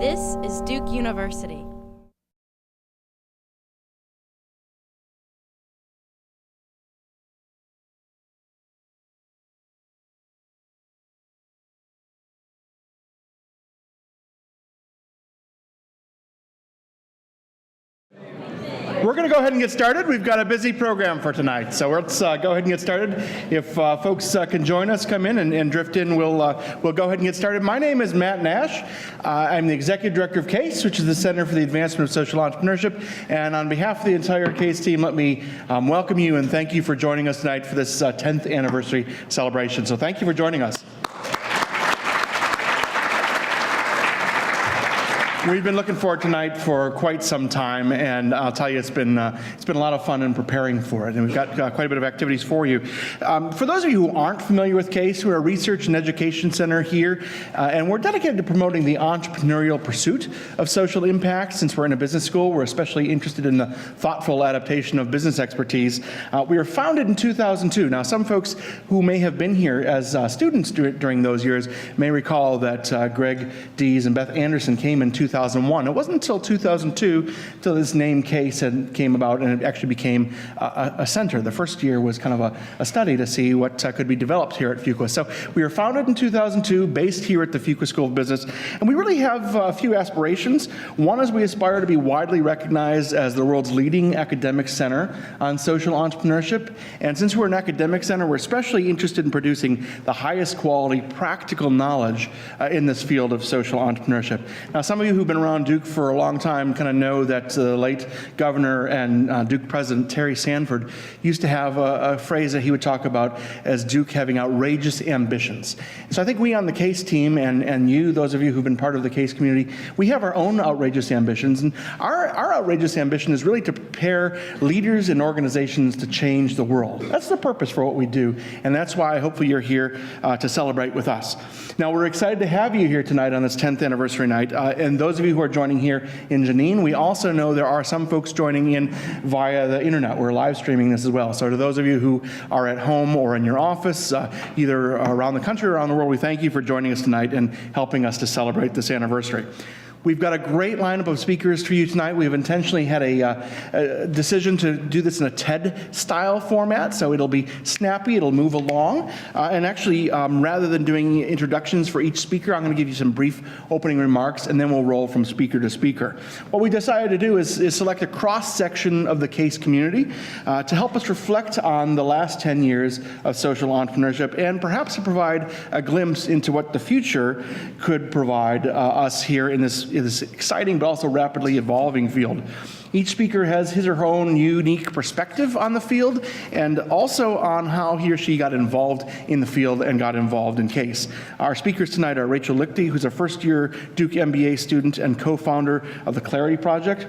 This is Duke University. We're going to go ahead and get started. We've got a busy program for tonight, so let's go ahead and get started. If folks can join us, come in and drift in, we'll go ahead and get started. My name is Matt Nash. I'm the Executive Director of CASE, which is the Center for the Advancement of Social Entrepreneurship. And on behalf of the entire CASE team, let me welcome you and thank you for joining us tonight for this 10th anniversary celebration. So thank you for joining us. We've been looking forward tonight for quite some time, and I'll tell you, it's been a lot of fun in preparing for it, and we've got quite a bit of activities for you. For those of you who aren't familiar with CASE, we're a research and education center here, and we're dedicated to promoting the entrepreneurial pursuit of social impact. Since we're in a business school, we're especially interested in the thoughtful adaptation of business expertise. We were founded in 2002. Now, some folks who may have been here as students during those years may recall that Greg Dees and Beth Anderson came in 2001. It wasn't until 2002 till this name CASE came about and it actually became a center. The first year was kind of a study to see what could be developed here at Fuqua. So we were founded in 2002, based here at the Fuqua School of Business, and we really have a few aspirations. One is we aspire to be widely recognized as the world's leading academic center on social entrepreneurship. And since we're an academic center, we're especially interested in producing the highest quality practical knowledge in this field of social entrepreneurship. Now, some of you who've been around Duke for a long time kind of know that the late governor and Duke president Terry Sanford used to have a phrase that he would talk about as Duke having outrageous ambitions. So I think we on the CASE team and you, those of you who've been part of the CASE community, we have our own outrageous ambitions. And our outrageous ambition is really to prepare leaders and organizations to change the world. That's the purpose for what we do. And that's why hopefully you're here to celebrate with us. Now, we're excited to have you here tonight on this 10th anniversary night. And those of you who are joining here in Janine, we also know there are some folks joining in via the internet. We're live streaming this as well. So to those of you who are at home or in your office, either around the country or around the world, we thank you for joining us tonight and helping us to celebrate this anniversary. We've got a great lineup of speakers for you tonight. We've intentionally had a decision to do this in a TED-style format, so it'll be snappy, it'll move along. And actually, rather than doing introductions for each speaker, I'm going to give you some brief opening remarks, and then we'll roll from speaker to speaker. What we decided to do is select a cross-section of the CASE community to help us reflect on the last 10 years of social entrepreneurship, and perhaps to provide a glimpse into what the future could provide us here in this exciting but also rapidly evolving field. Each speaker has his or her own unique perspective on the field and also on how he or she got involved in the field and got involved in CASE. Our speakers tonight are Rachel Lichty, who's a first-year Duke MBA student and co-founder of the Clarity Project.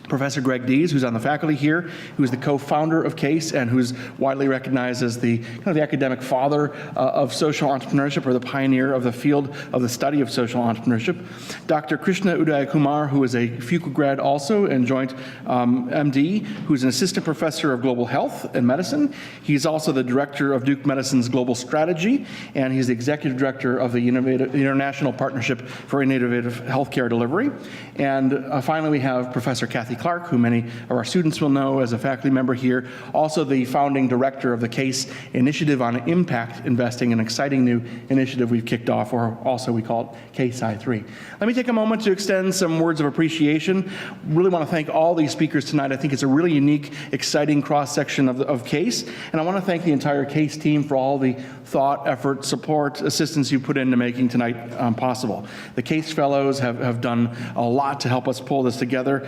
Professor Greg Dees, who's on the faculty here, who is the co-founder of CASE and who's widely recognized as the kind of the academic father of social entrepreneurship, or the pioneer of the field of the study of social entrepreneurship. Dr. Krishna Udayakumar, who is a Fuqua grad also and joint MD, who's an assistant professor of global health and medicine. He's also the director of Duke Medicine's global strategy, and he's the executive director of the International Partnership for Innovative Healthcare Delivery. And finally, we have Professor Kathy Clark, who many of our students will know as a faculty member here, also the founding director of the CASE Initiative on Impact Investing, an exciting new initiative we've kicked off, or also we call it CASE I3. Let me take a moment to extend some words of appreciation. Really want to thank all these speakers tonight. I think it's a really unique, exciting cross-section of CASE, and I want to thank the entire CASE team for all the thought, effort, support, assistance you put into making tonight possible. The CASE fellows have done a lot to help us pull this together.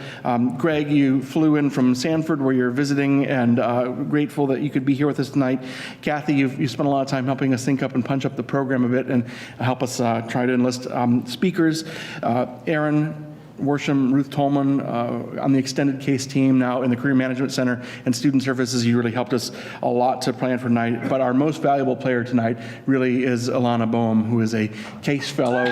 Greg, you flew in from Sanford where you're visiting, and grateful that you could be here with us tonight. Kathy, you spent a lot of time helping us think up and punch up the program a bit and help us try to enlist speakers. Aaron Worsham, Ruth Tolman on the extended CASE team, now in the Career Management Center and Student Services. You really helped us a lot to plan for tonight. But our most valuable player tonight really is Alana Boehm, who is a CASE fellow.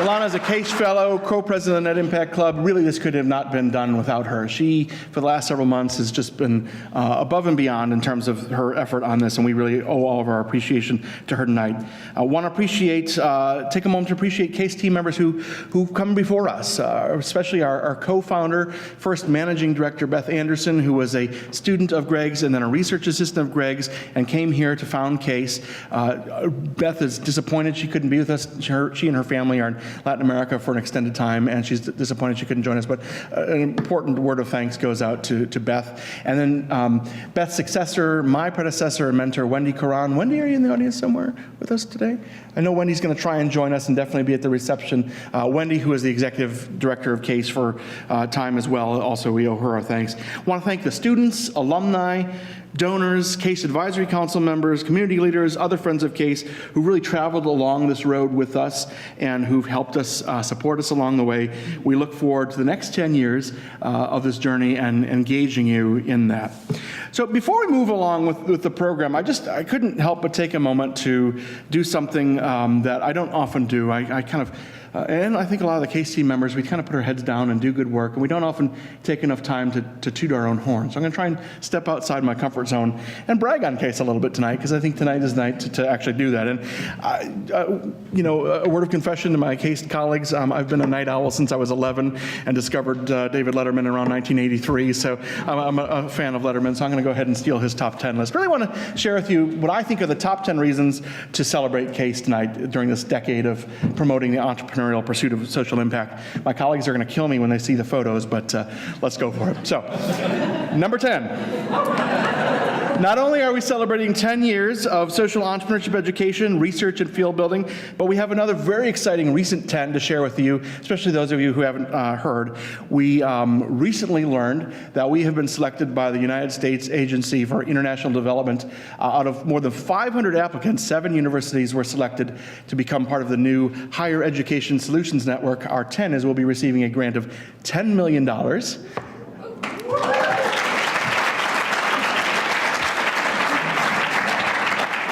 Ilana is a Case Fellow, co-president of the Net Impact Club. Really, this could have not been done without her. She, for the last several months, has just been above and beyond in terms of her effort on this, and we really owe all of our appreciation to her tonight. I want to take a moment to appreciate Case team members who've come before us, especially our co-founder, first managing director Beth Anderson, who was a student of Greg's and then a research assistant of Greg's, and came here to found Case. Beth is disappointed she couldn't be with us. She and her family are in Latin America for an extended time, and she's disappointed she couldn't join us, but an important word of thanks goes out to Beth. And then Beth's successor, my predecessor and mentor, Wendy Karan. Wendy, are you in the audience somewhere with us today? I know Wendy's going to try and join us and definitely be at the reception. Wendy, who is the executive director of Case for time as well, also we owe her our thanks. I want to thank the students, alumni, donors, Case Advisory Council members, community leaders, other friends of Case who really traveled along this road with us and who've helped us support us along the way. We look forward to the next 10 years of this journey and engaging you in that. So before we move along with the program, I couldn't help but take a moment to do something that I don't often do. I kind of and I think a lot of the Case team members, we kind of put our heads down and do good work, and we don't often take enough time to toot our own horn. So I'm going to try and step outside my comfort zone and brag on Case a little bit tonight, because I think tonight is the night to actually do that. And, a word of confession to my Case colleagues, I've been a night owl since I was 11 and discovered David Letterman around 1983, so I'm a fan of Letterman, so I'm going to go ahead and steal his top 10 list. Really want to share with you what I think are the top 10 reasons to celebrate Case tonight during this decade of promoting the entrepreneurial pursuit of social impact. My colleagues are going to kill me when they see the photos, but let's go for it. So, number 10. Not only are we celebrating 10 years of social entrepreneurship education, research, and field building, but we have another very exciting recent 10 to share with you, especially those of you who haven't heard. We recently learned that we have been selected by the United States Agency for International Development. Out of more than 500 applicants, 7 universities were selected to become part of the new Higher Education Solutions Network. Our 10 is we'll be receiving a grant of $10 million.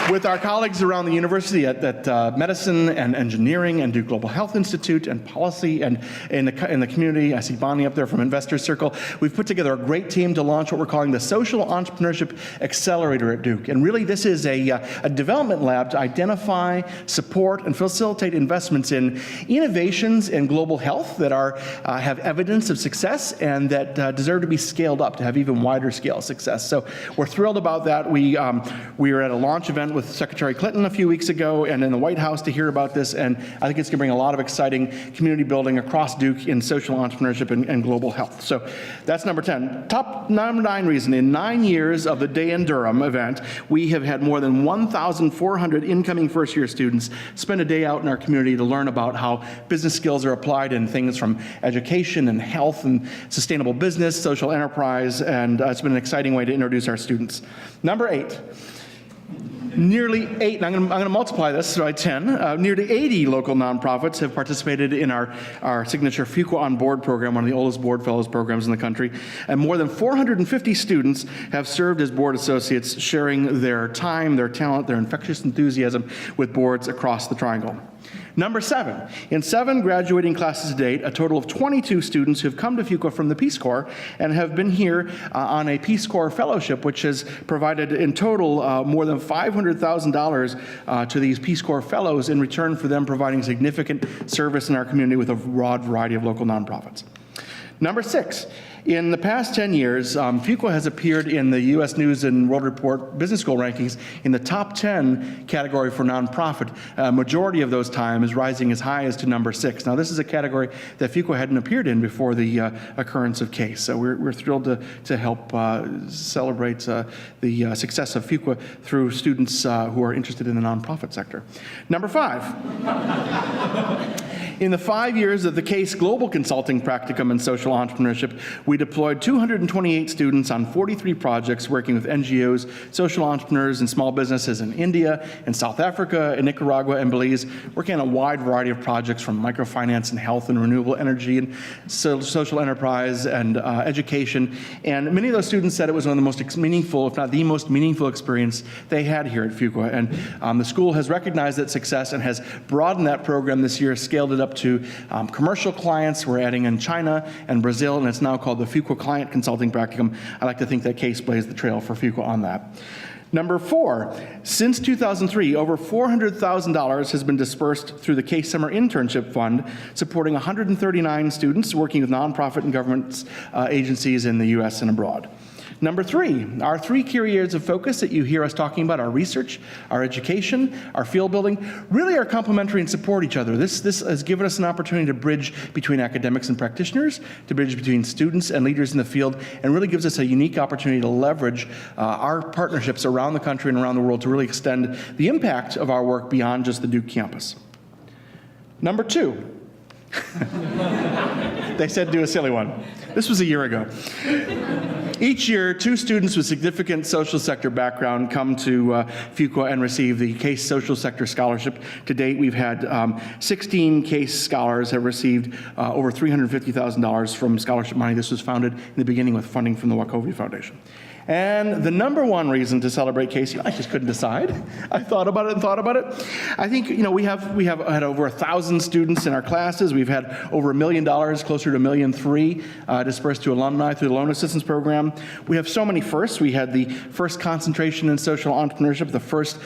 With our colleagues around the university at Medicine and Engineering and Duke Global Health Institute and Policy and in the community, I see Bonnie up there from Investors Circle, we've put together a great team to launch what we're calling the Social Entrepreneurship Accelerator at Duke. And really this is a development lab to identify, support, and facilitate investments in innovations in global health that have evidence of success and that deserve to be scaled up to have even wider scale success. So we're thrilled about that. We were at a launch event with Secretary Clinton a few weeks ago and in the White House to hear about this, and I think it's going to bring a lot of exciting community building across Duke in social entrepreneurship and global health. So that's number 10. Top number 9 reason, in 9 years of the Day in Durham event, we have had more than 1,400 incoming first-year students spend a day out in our community to learn about how business skills are applied in things from education and health and sustainable business, social enterprise, and it's been an exciting way to introduce our students. Number 8. Nearly 8, and I'm going to multiply this by 10, nearly 80 local nonprofits have participated in our signature Fuqua on Board program, one of the oldest board fellows programs in the country, and more than 450 students have served as board associates, sharing their time, their talent, their infectious enthusiasm with boards across the Triangle. Number 7, in 7 graduating classes to date, a total of 22 students who have come to Fuqua from the Peace Corps and have been here on a Peace Corps fellowship, which has provided in total more than $500,000 to these Peace Corps fellows in return for them providing significant service in our community with a broad variety of local nonprofits. Number 6, in the past 10 years, Fuqua has appeared in the U.S. News and World Report Business School rankings in the top 10 category for nonprofit. A majority of those times rising as high as to number 6. Now, this is a category that Fuqua hadn't appeared in before the occurrence of Case. So we're thrilled to help celebrate the success of Fuqua through students who are interested in the nonprofit sector. Number 5. In the 5 years of the Case Global Consulting Practicum in Social Entrepreneurship, we deployed 228 students on 43 projects working with NGOs, social entrepreneurs, and small businesses in India, in South Africa, in Nicaragua, and Belize, working on a wide variety of projects from microfinance and health and renewable energy and social enterprise and education. And many of those students said it was one of the most meaningful, if not the most meaningful experience they had here at Fuqua. And the school has recognized that success and has broadened that program this year, scaled it up up to commercial clients. We're adding in China and Brazil, and it's now called the Fuqua Client Consulting Practicum. I like to think that case blazed the trail for Fuqua on that. Number 4, since 2003, over $400,000 has been dispersed through the Case Summer Internship Fund, supporting 139 students working with nonprofit and government agencies in the U.S. and abroad. Number 3, our 3 key areas of focus that you hear us talking about, our research, our education, our field building, really are complementary and support each other. This has given us an opportunity to bridge between academics and practitioners, to bridge between students and leaders in the field, and really gives us a unique opportunity to leverage our partnerships around the country and around the world to really extend the impact of our work beyond just the Duke campus. Number 2. They said do a silly one. This was a year ago. Each year, 2 students with significant social sector background come to Fuqua and receive the Case Social Sector Scholarship. To date, we've had 16 Case scholars have received over $350,000 from scholarship money. This was founded in the beginning with funding from the Wachovia Foundation. And the number 1 reason to celebrate Case, I just couldn't decide. I thought about it and thought about it. I think, we have had over 1,000 students in our classes. We've had over $1 million, closer to $1.3 million, dispersed to alumni through the Loan Assistance Program. We have so many firsts. We had the first concentration in social entrepreneurship, the first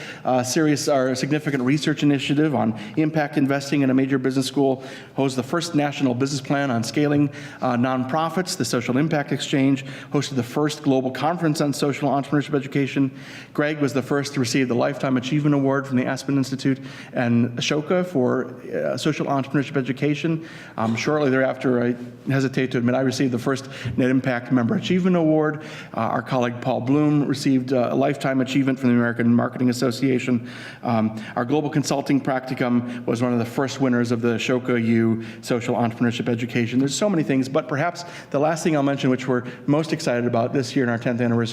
serious or significant research initiative on impact investing in a major business school, hosted the first national business plan on scaling nonprofits, the Social Impact Exchange, hosted the first global conference on social entrepreneurship education. Greg was the first to receive the Lifetime Achievement Award from the Aspen Institute and Ashoka for social entrepreneurship education. Shortly thereafter, I hesitate to admit, I received the first Net Impact Member Achievement Award. Our colleague Paul Bloom received a Lifetime Achievement from the American Marketing Association. Our Global Consulting Practicum was one of the first winners of the Ashoka U Social Entrepreneurship Education. There's so many things, but perhaps the last thing I'll mention, which we're most excited about this year in our 10th anniversary,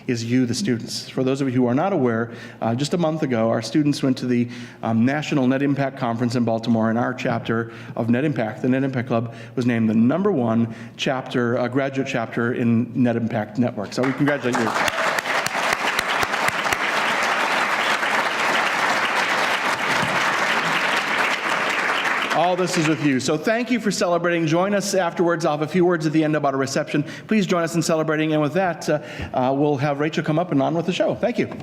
is you, the students. For those of you who are not aware, just a month ago, our students went to the National Net Impact Conference in Baltimore, and our chapter of Net Impact, the Net Impact Club, was named the #1 chapter, graduate chapter in Net Impact Network. So we congratulate you. All this is with you. So thank you for celebrating. Join us afterwards. I'll have a few words at the end about a reception. Please join us in celebrating. And with that, we'll have Rachel come up and on with the show. Thank you.